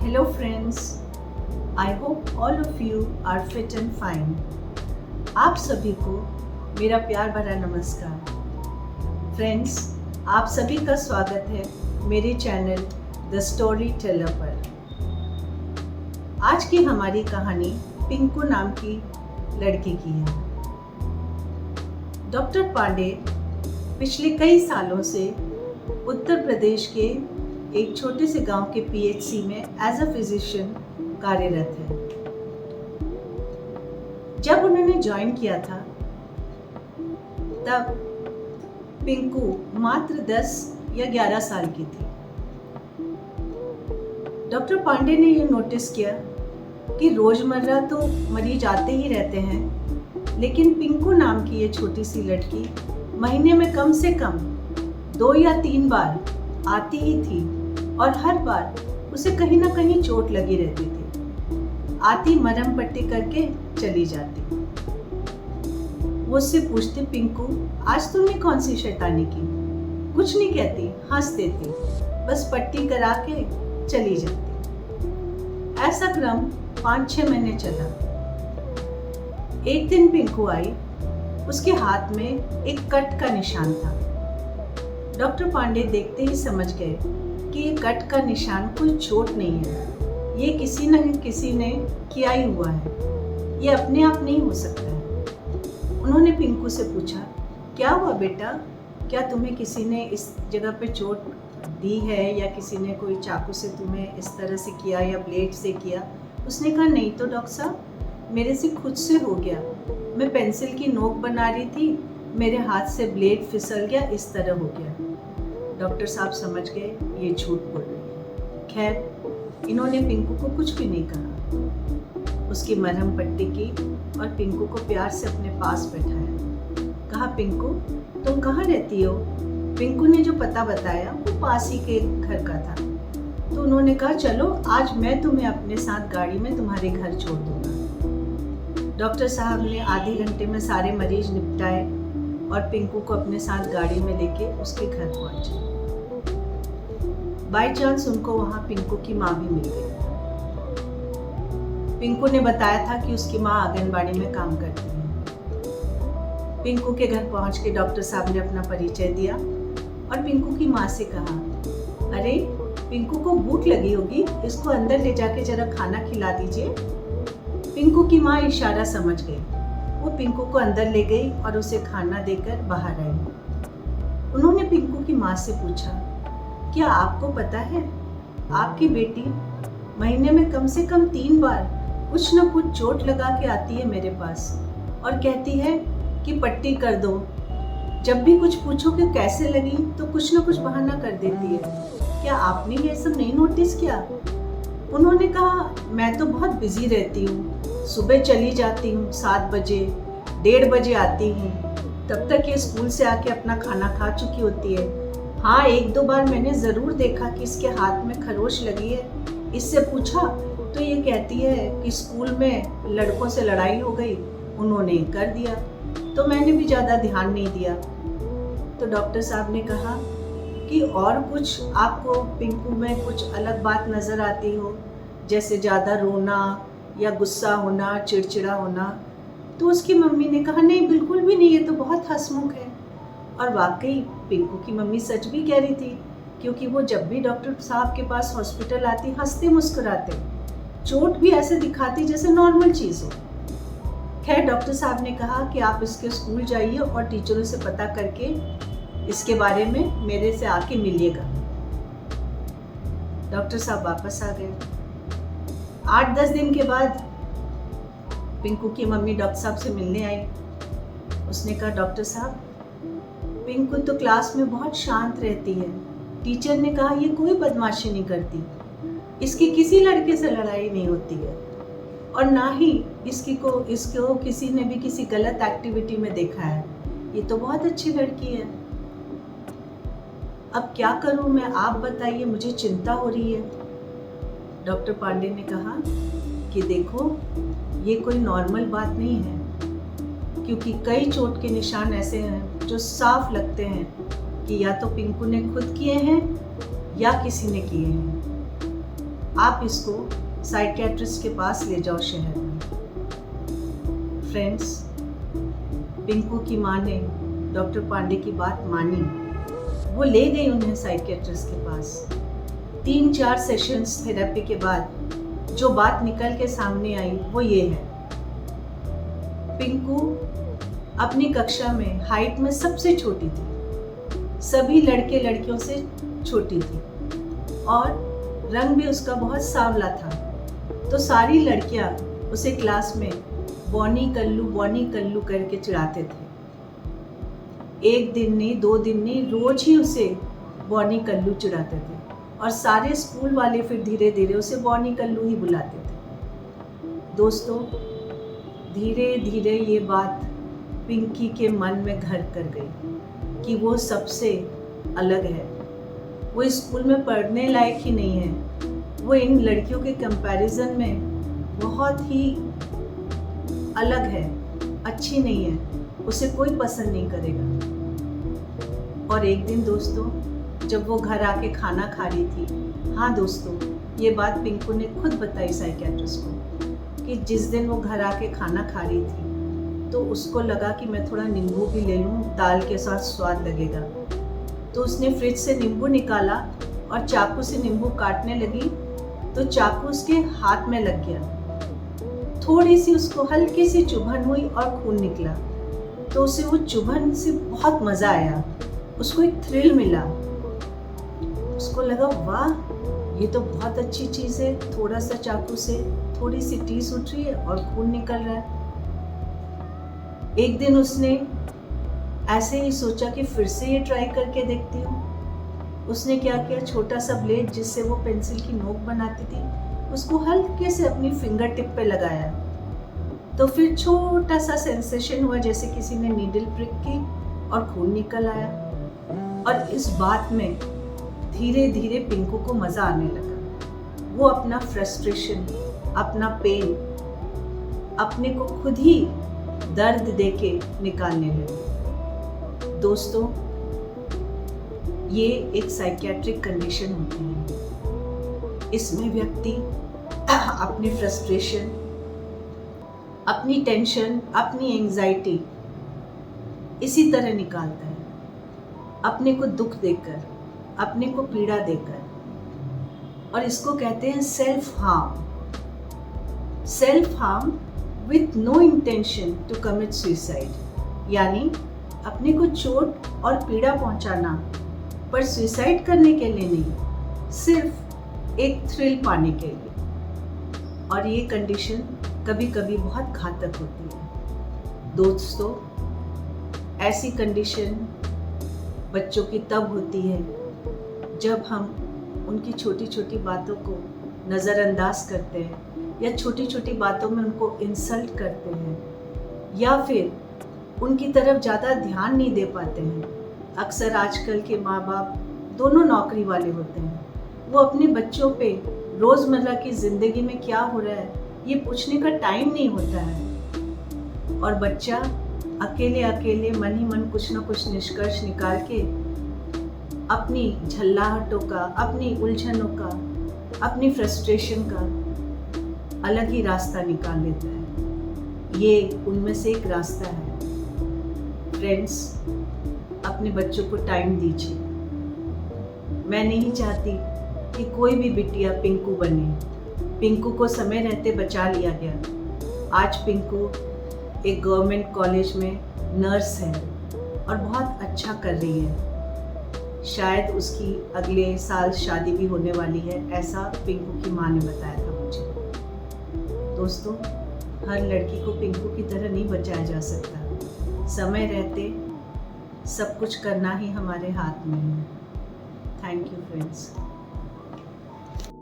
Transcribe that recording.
Hello friends, I hope all of you are fit and fine. आप सभी को मेरा प्यार भरा नमस्कार। फ्रेंड्स, आप सभी का स्वागत है मेरे चैनल द स्टोरी टेलर पर। आज की हमारी कहानी पिंकू नाम की लड़की की है। डॉक्टर पांडे पिछले कई सालों से उत्तर प्रदेश के एक छोटे से गांव के पीएचसी में एज अ फिजिशियन कार्यरत है। जब उन्होंने ज्वाइन किया था तब पिंकू मात्र 10 या 11 साल की थी। डॉक्टर पांडे ने यह नोटिस किया कि रोजमर्रा तो मरीज आते ही रहते हैं, लेकिन पिंकू नाम की ये छोटी सी लड़की महीने में कम से कम 2 या 3 बार आती ही थी और हर बार उसे कहीं ना कहीं चोट लगी रहती थी। आती मरहम पट्टी करके चली जाती। वो उससे पूछती, पिंकू आज तुमने कौन सी शैतानी की? कुछ नहीं कहती, हंस देती, बस पट्टी करा के चली जाती। ऐसा क्रम 5-6 महीने चला। एक दिन पिंकू आई, उसके हाथ में एक कट का निशान था। डॉक्टर पांडे देखते ही समझ गए कि ये कट का निशान कोई चोट नहीं है, ये किसी न किसी ने किया ही हुआ है, ये अपने आप नहीं हो सकता है। उन्होंने पिंकू से पूछा, क्या हुआ बेटा, क्या तुम्हें किसी ने इस जगह पे चोट दी है या किसी ने कोई चाकू से तुम्हें इस तरह से किया या ब्लेड से किया? उसने कहा, नहीं तो डॉक्टर साहब, मेरे से खुद से हो गया। मैं पेंसिल की नोक बना रही थी, मेरे हाथ से ब्लेड फिसल गया, इस तरह हो गया। डॉक्टर साहब समझ गए ये झूठ बोल रही है। खैर, इन्होंने पिंकू को कुछ भी नहीं कहा। उसकी मरहम पट्टी की और पिंकू को प्यार से अपने पास बैठाया। कहा, पिंकू तुम कहाँ रहती हो? पिंकू ने जो पता बताया वो पास ही के घर का था। तो उन्होंने कहा, चलो आज मैं तुम्हें अपने साथ गाड़ी में तुम्हारे घर छोड़ दूंगा। डॉक्टर साहब ने आधे घंटे में सारे मरीज निपटाए और पिंकू को अपने साथ गाड़ी में लेके उसके घर पहुंचे। बाय चांस उनको वहां पिंकू की माँ भी मिल गई। पिंकू ने बताया था कि उसकी माँ आंगनबाड़ी में काम करती है। पिंकू के घर पहुंच के डॉक्टर साहब ने अपना परिचय दिया और पिंकू की माँ से कहा, अरे पिंकू को भूख लगी होगी, इसको अंदर ले जाके जरा खाना खिला दीजिए। पिंकू की माँ इशारा समझ गई। वो पिंकू को अंदर ले गई और उसे खाना देकर बाहर आई। उन्होंने पिंकू की माँ से पूछा, क्या आपको पता है आपकी बेटी महीने में कम से कम 3 बार कुछ न कुछ चोट लगा के आती है मेरे पास और कहती है कि पट्टी कर दो। जब भी कुछ पूछो कि कैसे लगी तो कुछ न कुछ बहाना कर देती है। क्या आपने ये सब नहीं नोटिस किया? उन्होंने कहा, मैं तो बहुत बिजी रहती हूँ, सुबह चली जाती हूँ 7 बजे, 1:30 बजे आती हूँ, तब तक ये स्कूल से आके अपना खाना खा चुकी होती है। हाँ, 1-2 बार मैंने ज़रूर देखा कि इसके हाथ में खरोच लगी है। इससे पूछा तो ये कहती है कि स्कूल में लड़कों से लड़ाई हो गई, उन्होंने कर दिया, तो मैंने भी ज़्यादा ध्यान नहीं दिया। तो डॉक्टर साहब ने कहा कि और कुछ आपको पिंकू में कुछ अलग बात नज़र आती हो, जैसे ज़्यादा रोना या गुस्सा होना, चिड़चिड़ा होना? तो उसकी मम्मी ने कहा, नहीं बिल्कुल भी नहीं, ये तो बहुत हंसमुख है। और वाकई पिंकू की मम्मी सच भी कह रही थी, क्योंकि वो जब भी डॉक्टर साहब के पास हॉस्पिटल आती हंसते मुस्कुराते, चोट भी ऐसे दिखाती जैसे नॉर्मल चीज़ हो। खैर, डॉक्टर साहब ने कहा कि आप इसके स्कूल जाइए और टीचरों से पता करके इसके बारे में मेरे से आके मिलिएगा। डॉक्टर साहब वापस आ गए। 8-10 दिन के बाद पिंकू की मम्मी डॉक्टर साहब से मिलने आई। उसने कहा, डॉक्टर साहब, पिंकू तो क्लास में बहुत शांत रहती है। टीचर ने कहा ये कोई बदमाशी नहीं करती, इसकी किसी लड़के से लड़ाई नहीं होती है और ना ही इसको किसी ने भी किसी गलत एक्टिविटी में देखा है। ये तो बहुत अच्छी लड़की है। अब क्या करूं मैं, आप बताइए, मुझे चिंता हो रही है। डॉक्टर पांडे ने कहा कि देखो, ये कोई नॉर्मल बात नहीं है, क्योंकि कई चोट के निशान ऐसे हैं जो साफ लगते हैं कि या तो पिंकू ने खुद किए हैं या किसी ने किए हैं। आप इसको साइकियाट्रिस्ट के पास ले जाओ शहर में। फ्रेंड्स, पिंकू की माँ ने डॉक्टर पांडे की बात मानी। वो ले गई उन्हें साइकियाट्रिस्ट के पास। 3-4 सेशंस थेरेपी के बाद जो बात निकल के सामने आई वो ये है, पिंकू अपनी कक्षा में हाइट में सबसे छोटी थी, सभी लड़के लड़कियों से छोटी थी और रंग भी उसका बहुत सांवला था। तो सारी लड़कियां उसे क्लास में बॉनी कल्लू करके चिढ़ाते थे। एक दिन नहीं, 2 दिन नहीं, रोज ही उसे बॉनी कल्लू चिढ़ाते थे और सारे स्कूल वाले फिर धीरे धीरे उसे बॉनी कल्लू ही बुलाते थे। दोस्तों, धीरे धीरे ये बात पिंकी के मन में घर कर गई कि वो सबसे अलग है, वो स्कूल में पढ़ने लायक ही नहीं है, वो इन लड़कियों के कंपैरिजन में बहुत ही अलग है, अच्छी नहीं है, उसे कोई पसंद नहीं करेगा। और एक दिन दोस्तों, जब वो घर आके खाना खा रही थी, हाँ दोस्तों, ये बात पिंकू ने खुद बताई साइकियाट्रिस्ट को कि जिस दिन वो घर आके खाना खा रही थी तो उसको लगा कि मैं थोड़ा नींबू भी ले लूँ, दाल के साथ स्वाद लगेगा। तो उसने फ्रिज से नींबू निकाला और चाकू से नींबू काटने लगी तो चाकू उसके हाथ में लग गया। थोड़ी सी उसको हल्की सी चुभन हुई और खून निकला। तो उसे वो चुभन से बहुत मज़ा आया, उसको एक थ्रिल मिला। उसको लगा वाह, ये तो बहुत अच्छी चीज़ है, थोड़ा सा चाकू से थोड़ी सी टीस उठ रही है और खून निकल रहा है। एक दिन उसने ऐसे ही सोचा कि फिर से ये ट्राई करके देखती हूँ। उसने क्या किया, छोटा सा ब्लेड जिससे वो पेंसिल की नोक बनाती थी, उसको हल्के से अपनी फिंगर टिप पे लगाया। तो फिर छोटा सा सेंसेशन हुआ जैसे किसी ने नीडल प्रिक की और खून निकल आया। और इस बात में धीरे धीरे पिंकू को मज़ा आने लगा। वो अपना फ्रस्ट्रेशन, अपना पेन अपने को खुद ही दर्द देके निकालने लगे। दोस्तों, ये एक साइकियाट्रिक कंडीशन होती है। इसमें व्यक्ति अपनी फ्रस्ट्रेशन, अपनी टेंशन, अपनी एंजाइटी इसी तरह निकालता है, अपने को दुख देकर, अपने को पीड़ा देकर। और इसको कहते हैं self harm. Self harm with no intention to commit suicide, यानी अपने को चोट और पीड़ा पहुंचाना, पर सुसाइड करने के लिए नहीं, सिर्फ एक थ्रिल पाने के लिए। और ये कंडीशन कभी कभी बहुत घातक होती है। दोस्तों, ऐसी कंडीशन बच्चों की तब होती है जब हम उनकी छोटी छोटी बातों को नज़रअंदाज करते हैं या छोटी छोटी बातों में उनको इंसल्ट करते हैं या फिर उनकी तरफ ज़्यादा ध्यान नहीं दे पाते हैं। अक्सर आजकल के माँ बाप दोनों नौकरी वाले होते हैं, वो अपने बच्चों पे रोज़मर्रा की ज़िंदगी में क्या हो रहा है ये पूछने का टाइम नहीं होता है। और बच्चा अकेले अकेले मन ही मन कुछ ना कुछ निष्कर्ष निकाल के अपनी झल्लाहटों का, अपनी उलझनों का, अपनी फ्रस्ट्रेशन का अलग ही रास्ता निकाल लेता है। ये उनमें से एक रास्ता है। फ्रेंड्स, अपने बच्चों को टाइम दीजिए। मैं नहीं चाहती कि कोई भी बिटिया पिंकू बने। पिंकू को समय रहते बचा लिया गया। आज पिंकू एक गवर्नमेंट कॉलेज में नर्स है और बहुत अच्छा कर रही है। शायद उसकी अगले साल शादी भी होने वाली है, ऐसा पिंकू की माँ ने बताया था मुझे। दोस्तों, हर लड़की को पिंकू की तरह नहीं बचाया जा सकता। समय रहते सब कुछ करना ही हमारे हाथ में है। Thank you friends.